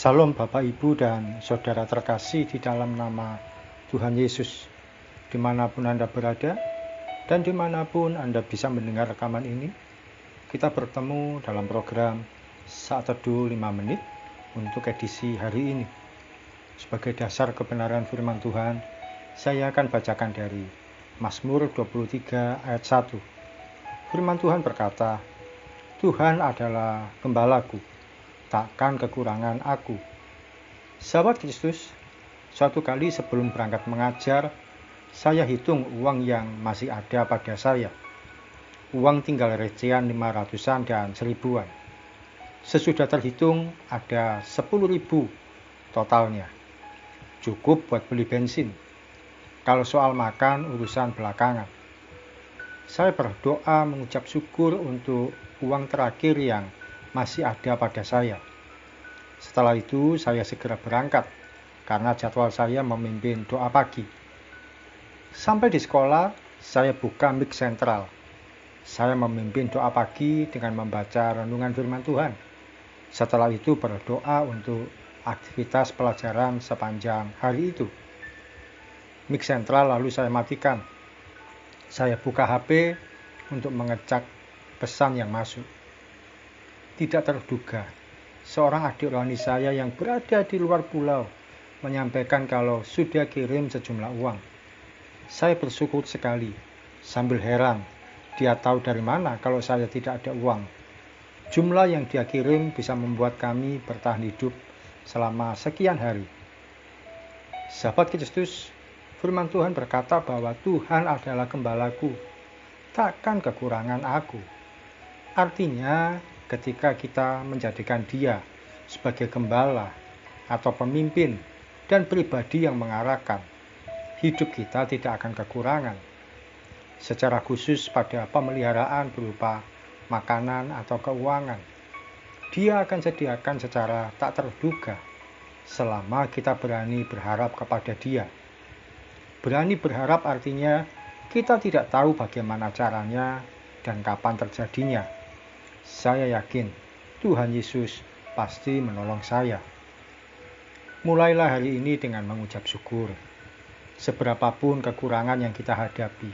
Salam Bapak Ibu dan Saudara terkasih di dalam nama Tuhan Yesus. Dimanapun Anda berada dan dimanapun Anda bisa mendengar rekaman ini, kita bertemu dalam program Saat Teduh 5 Menit untuk edisi hari ini. Sebagai dasar kebenaran firman Tuhan, saya akan bacakan dari Mazmur 23 ayat 1. Firman Tuhan berkata, Tuhan adalah gembalaku, takkan kekurangan aku. Sahabat Kristus, suatu kali sebelum berangkat mengajar, saya hitung uang yang masih ada pada saya. Uang tinggal recehan 500-an dan 1000-an. Sesudah terhitung ada 10.000 totalnya. Cukup buat beli bensin. Kalau soal makan urusan belakangan. Saya berdoa mengucap syukur untuk uang terakhir yang masih ada pada saya. Setelah itu saya segera berangkat karena jadwal saya memimpin doa pagi. Sampai di sekolah saya buka mic sentral. Saya memimpin doa pagi dengan membaca renungan firman Tuhan. Setelah itu berdoa untuk aktivitas pelajaran sepanjang hari itu. Mic sentral lalu saya matikan. Saya buka HP untuk mengecek pesan yang masuk. Tidak terduga, seorang adik rohani saya yang berada di luar pulau menyampaikan kalau sudah kirim sejumlah uang. Saya bersyukur sekali, sambil heran, dia tahu dari mana kalau saya tidak ada uang. Jumlah yang dia kirim bisa membuat kami bertahan hidup selama sekian hari. Sahabat Kristus, firman Tuhan berkata bahwa Tuhan adalah gembalaku, takkan kekurangan aku. Artinya, ketika kita menjadikan Dia sebagai gembala atau pemimpin dan pribadi yang mengarahkan, hidup kita tidak akan kekurangan. Secara khusus pada pemeliharaan berupa makanan atau keuangan, Dia akan sediakan secara tak terduga selama kita berani berharap kepada Dia. Berani berharap artinya kita tidak tahu bagaimana caranya dan kapan terjadinya. Saya yakin Tuhan Yesus pasti menolong saya. Mulailah hari ini dengan mengucap syukur. Seberapapun kekurangan yang kita hadapi,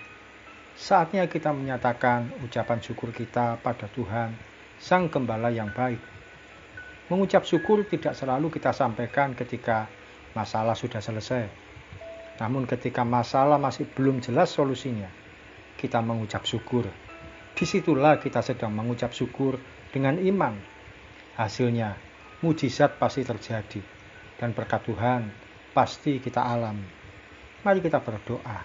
saatnya kita menyatakan ucapan syukur kita pada Tuhan, Sang Gembala yang baik. Mengucap syukur tidak selalu kita sampaikan ketika masalah sudah selesai. Namun ketika masalah masih belum jelas solusinya, kita mengucap syukur. Disitulah kita sedang mengucap syukur dengan iman. Hasilnya, mujizat pasti terjadi. Dan berkat Tuhan, pasti kita alami. Mari kita berdoa.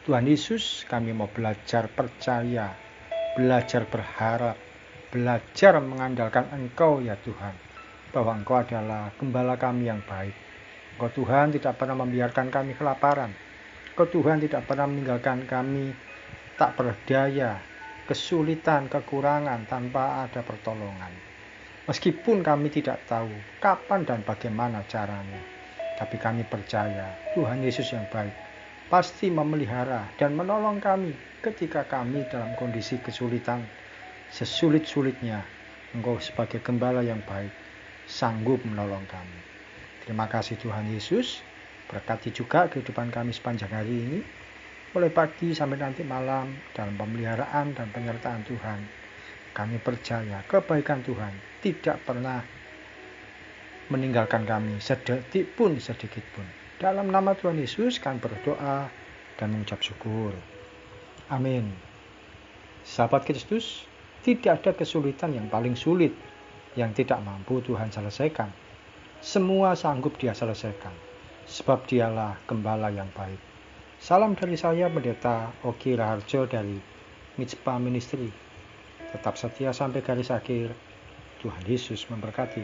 Tuhan Yesus, kami mau belajar percaya, belajar berharap, belajar mengandalkan Engkau ya Tuhan. Bahwa Engkau adalah gembala kami yang baik. Engkau Tuhan tidak pernah membiarkan kami kelaparan. Engkau Tuhan tidak pernah meninggalkan kami tak berdaya, kesulitan, kekurangan tanpa ada pertolongan. Meskipun kami tidak tahu kapan dan bagaimana caranya, tapi kami percaya Tuhan Yesus yang baik pasti memelihara dan menolong kami ketika kami dalam kondisi kesulitan. Sesulit-sulitnya, Engkau sebagai gembala yang baik sanggup menolong kami. Terima kasih Tuhan Yesus, berkati juga kehidupan kami sepanjang hari ini, mulai pagi sampai nanti malam dalam pemeliharaan dan penyertaan Tuhan. Kami percaya kebaikan Tuhan tidak pernah meninggalkan kami sedetik pun, sedikit pun. Dalam nama Tuhan Yesus kami berdoa dan mengucap syukur. Amin. Sahabat Kristus, tidak ada kesulitan yang paling sulit yang tidak mampu Tuhan selesaikan. Semua sanggup Dia selesaikan, sebab Dialah gembala yang baik. Salam dari saya, Pendeta Oki Raharjo dari Mitspa Ministry. Tetap setia sampai garis akhir. Tuhan Yesus memberkati.